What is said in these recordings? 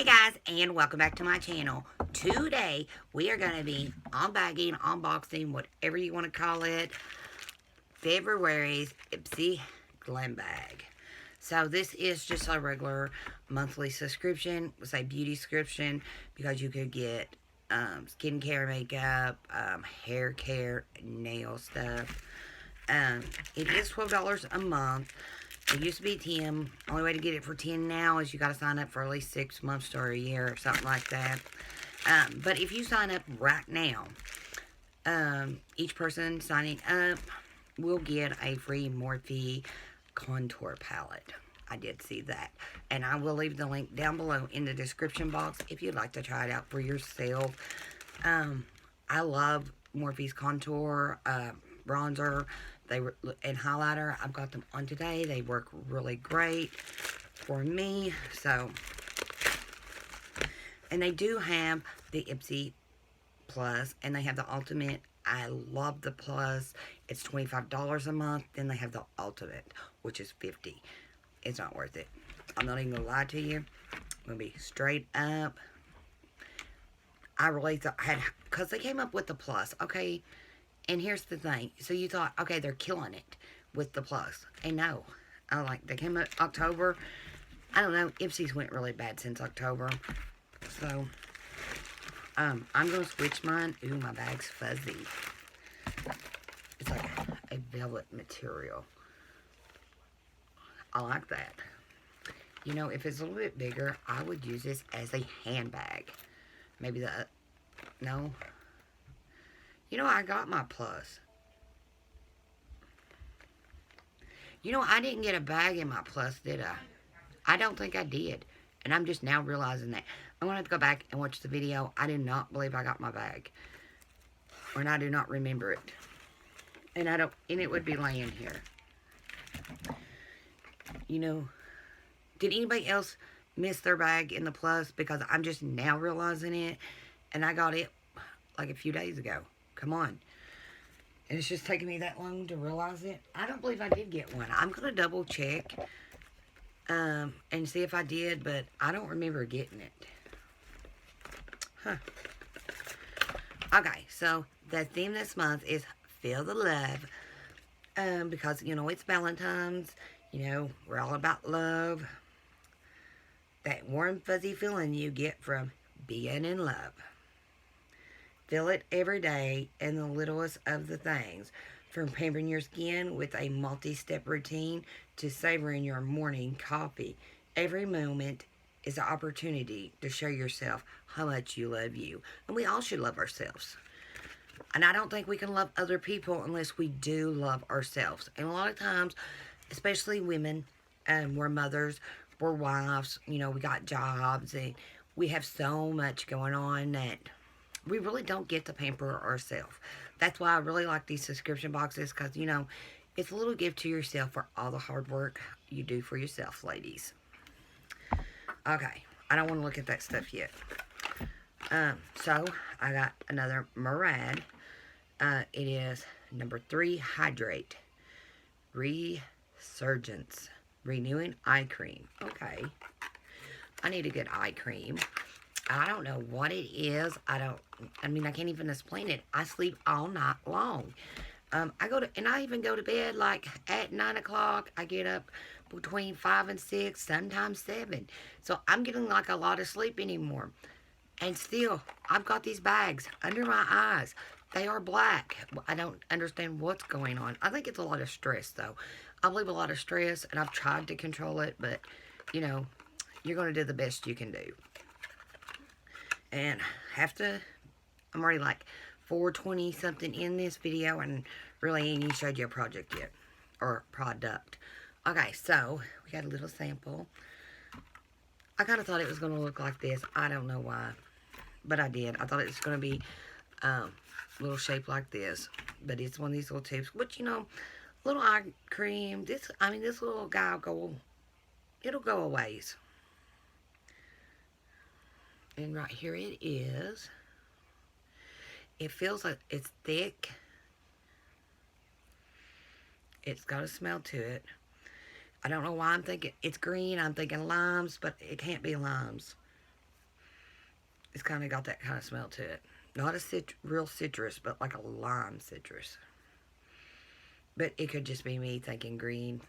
Guys, and welcome back to my channel. Today we are going to be unbagging, unboxing, whatever you want to call it, February's Ipsy Glam Bag. So this is just a regular monthly subscription. It's a beauty subscription because you could get skincare, makeup, hair care, nail stuff. It is $12 a month. It used to be 10. Only way to get it for 10 now is you got to sign up for at least 6 months or a year or something like that. But if you sign up right now, each person signing up will get a free Morphe contour palette. I did see that. And I will leave the link down below in the description box if you'd like to try it out for yourself. I love Morphe's contour bronzer and highlighter. I've got them on today. They work really great for me. So, and they do have the Ipsy Plus, and they have the Ultimate. I love the Plus. It's $25 a month. Then they have the Ultimate, which is $50. It's not worth it. I'm not even gonna lie to you. I'm gonna be straight up. I really thought because they came up with the Plus, okay. And here's the thing. So you thought, okay, they're killing it with the Plus. And no. They came out October. I don't know. Ipsy's went really bad since October. So, I'm going to switch mine. Ooh, my bag's fuzzy. It's like a velvet material. I like that. You know, if it's a little bit bigger, I would use this as a handbag. Maybe no. You know, I got my Plus. You know, I didn't get a bag in my Plus, did I? I don't think I did. And I'm just now realizing that. I'm going to have to go back and watch the video. I do not believe I got my bag. And I do not remember it. And it would be laying here. You know, did anybody else miss their bag in the Plus? Because I'm just now realizing it. And I got it like a few days ago. Come on. And it's just taking me that long to realize it. I don't believe I did get one. I'm going to double check and see if I did, but I don't remember getting it. Huh. Okay, so the theme this month is Feel the Love. Because, you know, it's Valentine's. You know, we're all about love. That warm, fuzzy feeling you get from being in love. Feel it every day in the littlest of the things, from pampering your skin with a multi-step routine to savoring your morning coffee. Every moment is an opportunity to show yourself how much you love you. And we all should love ourselves. And I don't think we can love other people unless we do love ourselves. And a lot of times, especially women, we're mothers, we're wives, you know, we got jobs, and we have so much going on that we really don't get to pamper ourselves. That's why I really like these subscription boxes, because, you know, it's a little gift to yourself for all the hard work you do for yourself, ladies. Okay, I don't want to look at that stuff yet. So, I got another Murad. It is number 3, Hydrate. Resurgence. Renewing Eye Cream. Okay. I need a good eye cream. I don't know what it is. I can't even explain it. I sleep all night long. I even go to bed like at 9 o'clock. I get up between 5 and 6, sometimes 7. So I'm getting like a lot of sleep anymore. And still, I've got these bags under my eyes. They are black. I don't understand what's going on. I think it's a lot of stress, though. I believe a lot of stress, and I've tried to control it, but, you know, you're going to do the best you can do. And I'm already like 420 something in this video, and really ain't even showed you a project yet, or product. Okay, so we got a little sample. I kind of thought it was going to look like this. I don't know why, but I did. I thought it was going to be little shape like this, but it's one of these little tubes. Which, you know, little eye cream. This little guy it'll go a ways. And right here it is. It feels like it's thick. It's got a smell to it. I don't know why I'm thinking it's green. I'm thinking limes, but it can't be limes. It's kind of got that kind of smell to it. Not a real citrus, but like a lime citrus. But it could just be me thinking green.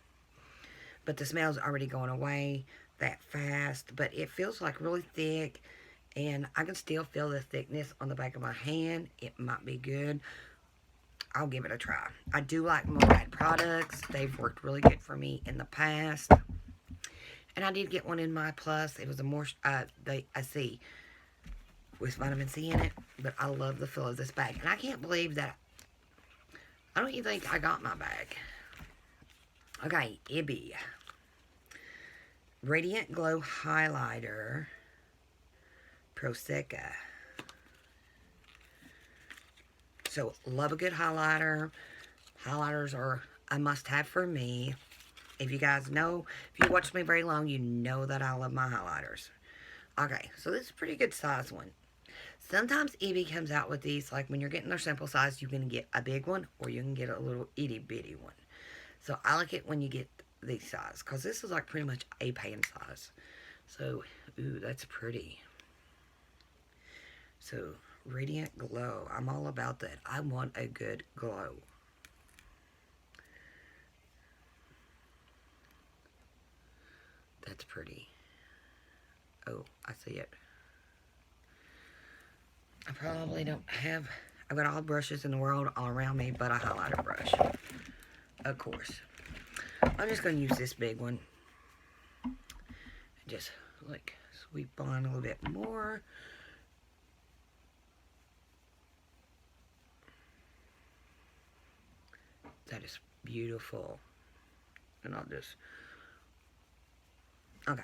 But the smell's already going away that fast. But it feels like really thick. And I can still feel the thickness on the back of my hand. It might be good. I'll give it a try. I do like Murad products. They've worked really good for me in the past. And I did get one in my Plus. It was a C with vitamin C in it. But I love the feel of this bag. And I can't believe that. I don't even think I got my bag. Okay, Iby. Radiant Glow Highlighter. Prosecca. So, love a good highlighter. Highlighters are a must-have for me. If you guys know, if you watch me very long, you know that I love my highlighters. Okay, so this is a pretty good size one. Sometimes Iby comes out with these, like when you're getting their simple size, you can get a big one or you can get a little itty-bitty one. So I like it when you get these size, because this is like pretty much a pan size. So, ooh, that's pretty. So, Radiant Glow. I'm all about that. I want a good glow. That's pretty. Oh, I see it. I probably don't have... I've got all the brushes in the world all around me, but a highlighter brush. Of course. I'm just going to use this big one. Just, like, sweep on a little bit more. That is beautiful. And I'll just... Okay.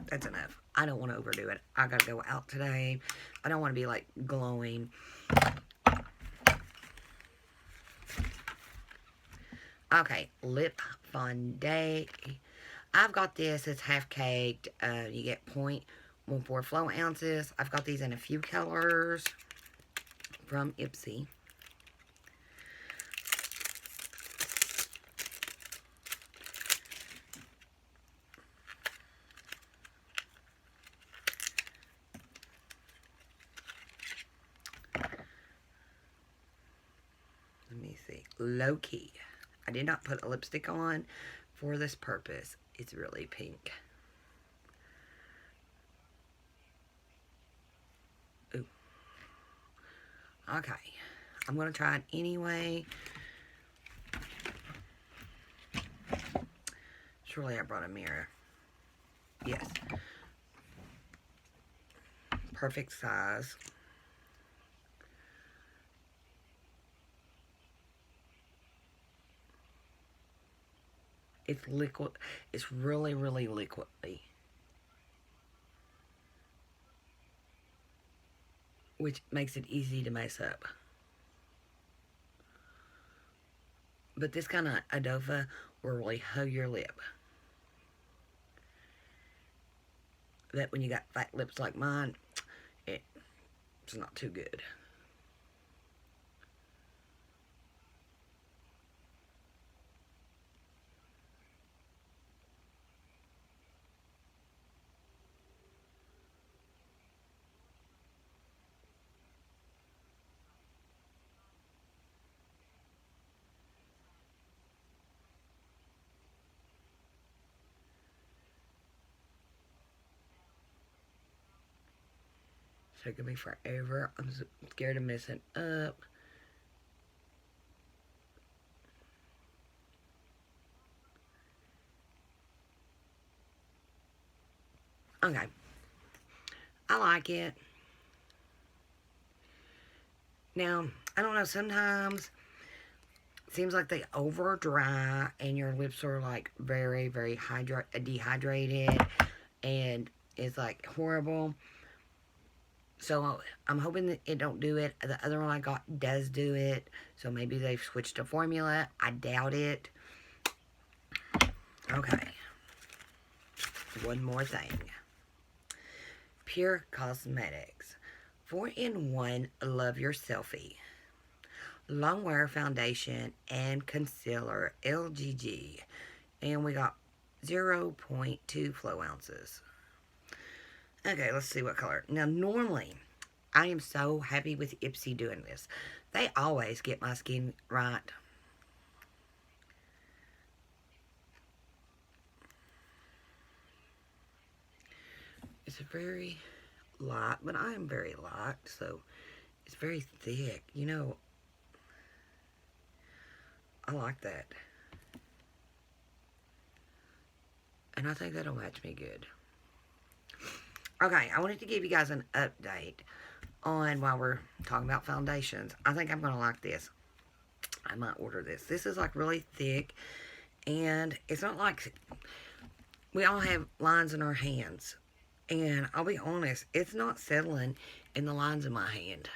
That's enough. I don't want to overdo it. I gotta go out today. I don't want to be, like, glowing. Okay. Lip Fondé. I've got this. It's half caked. You get 0.14 flow ounces. I've got these in a few colors from Ipsy. Let me see. Low key. I did not put a lipstick on for this purpose. It's really pink. Ooh. Okay. I'm going to try it anyway. Surely I brought a mirror. Yes. Perfect size. It's liquid. It's really, really liquidy. Which makes it easy to mess up. But this kind of Adova will really hug your lip. That when you got fat lips like mine, it's not too good. It's taking me forever. I'm scared of messing up. Okay. I like it. Now, I don't know, sometimes it seems like they over dry and your lips are like very, very dehydrated and it's like horrible. So I'm hoping that it don't do it. The other one I got does do it. So maybe they've switched a formula. I doubt it. Okay. One more thing. Pure Cosmetics 4-in-1 Love Your Selfie Long Wear Foundation and Concealer LGG. And we got 0.2 flow ounces. Okay, let's see what color. Now, normally, I am so happy with Ipsy doing this. They always get my skin right. It's very light, but I am very light, so it's very thick. You know, I like that. And I think that'll match me good. Okay, I wanted to give you guys an update on while we're talking about foundations. I think I'm going to like this. I might order this. This is like really thick, and it's not like we all have lines in our hands. And I'll be honest, it's not settling in the lines of my hand.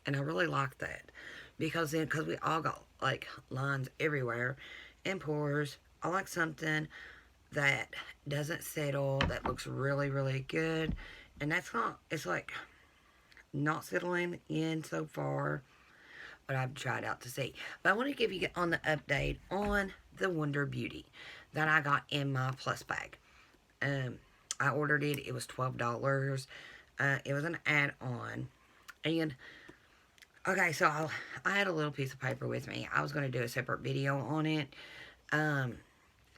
And I really like that. Because we all got like lines everywhere and pores. I like something that doesn't settle, that looks really, really good. And that's not, it's like not settling in so far, but I've tried out to see. But I want to give you on the update on the Wonder Beauty that I got in my plus bag. I ordered it. It was $12. It was an add-on. And, okay, so I had a little piece of paper with me. I was going to do a separate video on it. And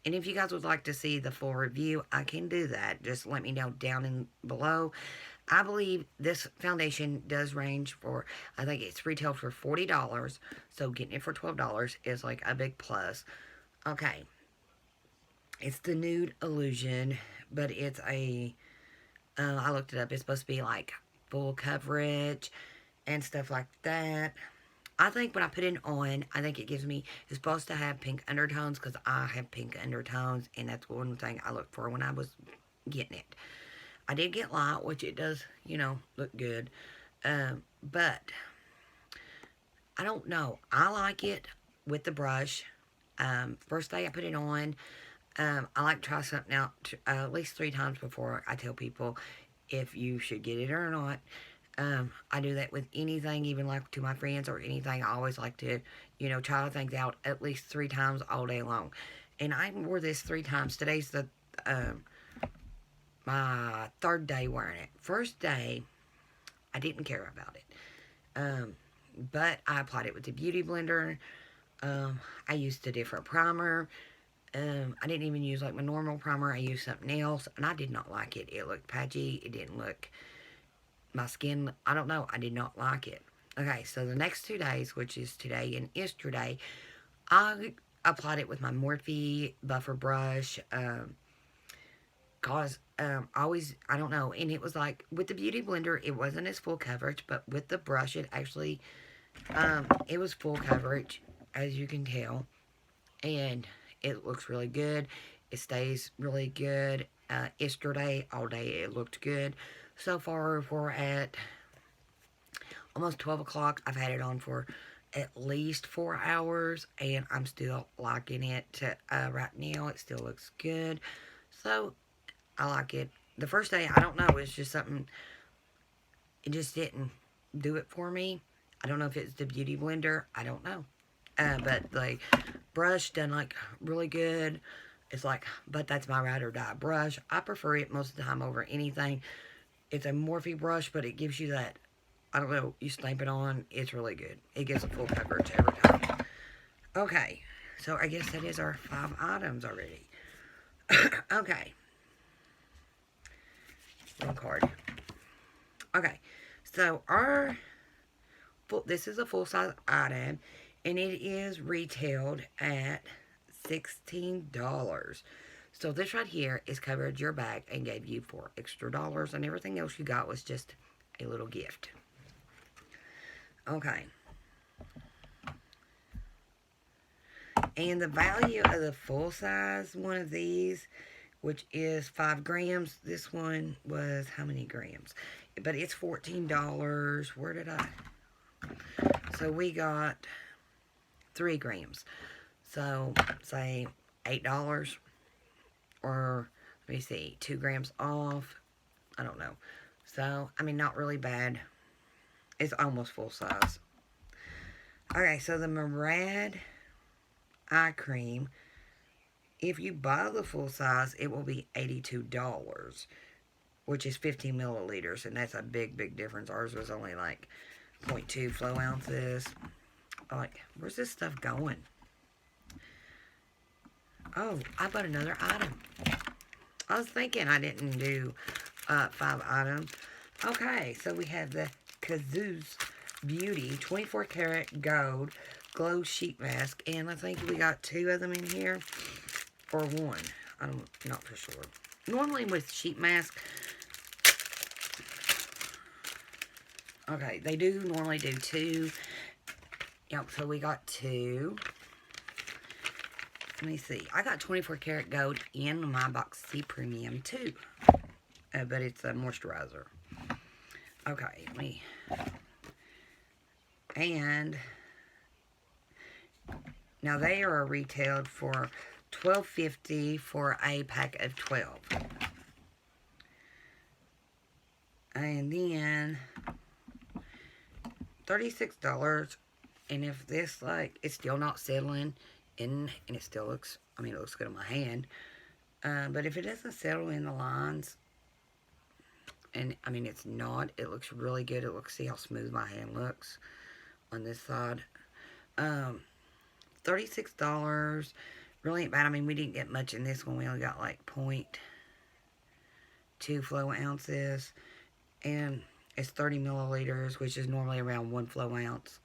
if you guys would like to see the full review, I can do that. Just let me know down in below. I believe this foundation does range for, I think it's retailed for $40. So getting it for $12 is like a big plus. Okay. It's the Nude Illusion, but it's I looked it up. It's supposed to be like full coverage and stuff like that. I think when I put it on, I think it gives me, it's supposed to have pink undertones because I have pink undertones, and that's one thing I looked for when I was getting it. I did get light, which it does, you know, look good. But I don't know. I like it with the brush. First day I put it on, I like to try something out at least 3 times before I tell people if you should get it or not. I do that with anything, even like to my friends or anything. I always like to, you know, try things out at least 3 times all day long. And I wore this 3 times. Today's the my 3rd day wearing it. First day, I didn't care about it. But I applied it with the Beauty Blender. I used a different primer. I didn't even use like my normal primer. I used something else, and I did not like it. It looked patchy. It didn't look, my skin, I don't know. I did not like it. Okay, so the next 2 days, which is today and yesterday, I applied it with my Morphe buffer brush. Cause always, I don't know, and it was like with the Beauty Blender, it wasn't as full coverage, but with the brush, it actually, it was full coverage, as you can tell, and it looks really good. It stays really good. Yesterday, all day, it looked good. So far, we're at almost 12 o'clock. I've had it on for at least 4 hours, and I'm still liking it. Right now, it still looks good. So, I like it. The first day, I don't know, it's just something, it just didn't do it for me. I don't know if it's the Beauty Blender. I don't know. But the brush done like really good. It's like, but that's my ride or die brush. I prefer it most of the time over anything. It's a Morphe brush, but it gives you that, I don't know, you stamp it on, it's really good. It gives a full coverage every time. Okay, so I guess that is our 5 items already. Okay. Wrong card. Okay, so this is a full-size item, and it is retailed at $16. So this right here is covered your bag and gave you $4 extra, and everything else you got was just a little gift. Okay. And the value of the full-size one of these, which is 5 grams. This one was how many grams? But it's $14. Where did I? So we got 3 grams. So say $8. Or let me see, 2 grams off. I don't know. So, I mean, not really bad. It's almost full size. Okay, so the Murad eye cream, if you buy the full size, it will be $82. which is 15 milliliters, and that's a big, big difference. Ours was only like 0.2 flow ounces. Like, where's this stuff going? Oh, I bought another item. I was thinking I didn't do 5 items. Okay, so we have the Kazoo's Beauty 24 karat gold glow sheet mask, and I think we got 2 of them in here, or 1. I'm not for sure. Normally with sheet mask, okay, they do normally do 2. Yep, so we got 2. Let me see. I got 24 karat gold in my Box C Premium too. But it's a moisturizer. Okay, let me... And... Now they are retailed for $12.50 for a pack of 12. And then... $36. And if this, like, it's still not settling... and it still looks, I mean, it looks good on my hand, but if it doesn't settle in the lines, and I mean, it's not, it looks really good. It looks, see how smooth my hand looks on this side. $36 really ain't bad. I mean, we didn't get much in this one. We only got like 0.2 flow ounces, and it's 30 milliliters, which is normally around 1 flow ounce.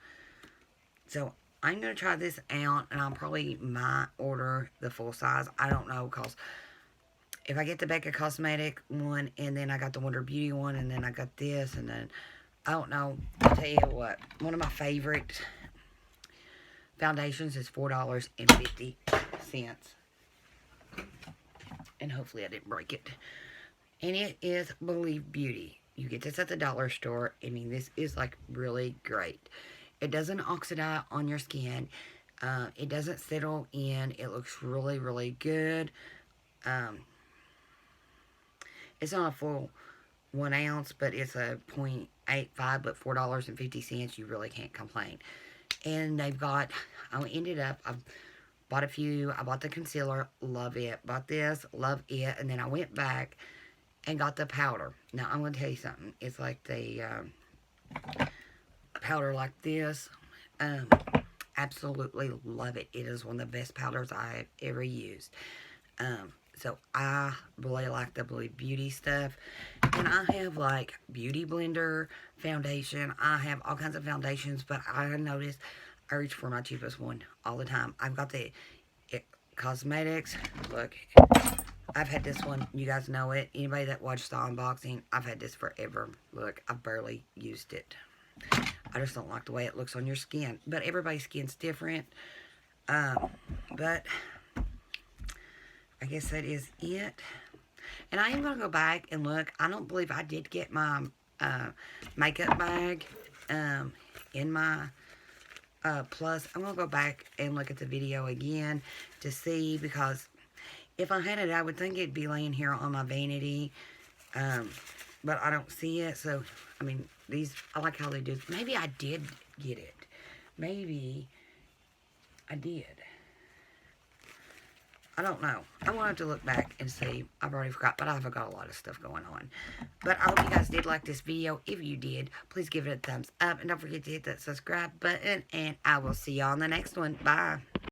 So I'm going to try this out, and I'll probably might order the full size. I don't know, because if I get the Becca Cosmetic one, and then I got the Wonder Beauty one, and then I got this, and then, I don't know. I'll tell you what, one of my favorite foundations is $4.50. And hopefully I didn't break it. And it is Believe Beauty. You get this at the dollar store. I mean, this is, like, really great. It doesn't oxidize on your skin. It doesn't settle in. It looks really, really good. It's not a full 1 ounce, but it's a 0.85, but $4.50. You really can't complain. And they've got, I bought a few. I bought the concealer, love it. Bought this, love it. And then I went back and got the powder. Now, I'm going to tell you something. It's like the... powder like this, absolutely love it. It is one of the best powders I've ever used. So I really like the Believe Beauty stuff. And I have like Beauty Blender foundation. I have all kinds of foundations, but I noticed I reach for my cheapest one all the time. I've got the Cosmetics. Look, I've had this one. You guys know it. Anybody that watched the unboxing, I've had this forever. Look, I've barely used it. I just don't like the way it looks on your skin. But everybody's skin's different. But I guess that is it. And I am going to go back and look. I don't believe I did get my makeup bag in my plus. I'm going to go back and look at the video again to see, because if I had it, I would think it'd be laying here on my vanity. But I don't see it. So, I mean, these, I like how they do. Maybe I did get it. Maybe I did. I don't know. I wanted to look back and see. I've already forgot, but I've got a lot of stuff going on. But I hope you guys did like this video. If you did, please give it a thumbs up. And don't forget to hit that subscribe button. And I will see you on the next one. Bye.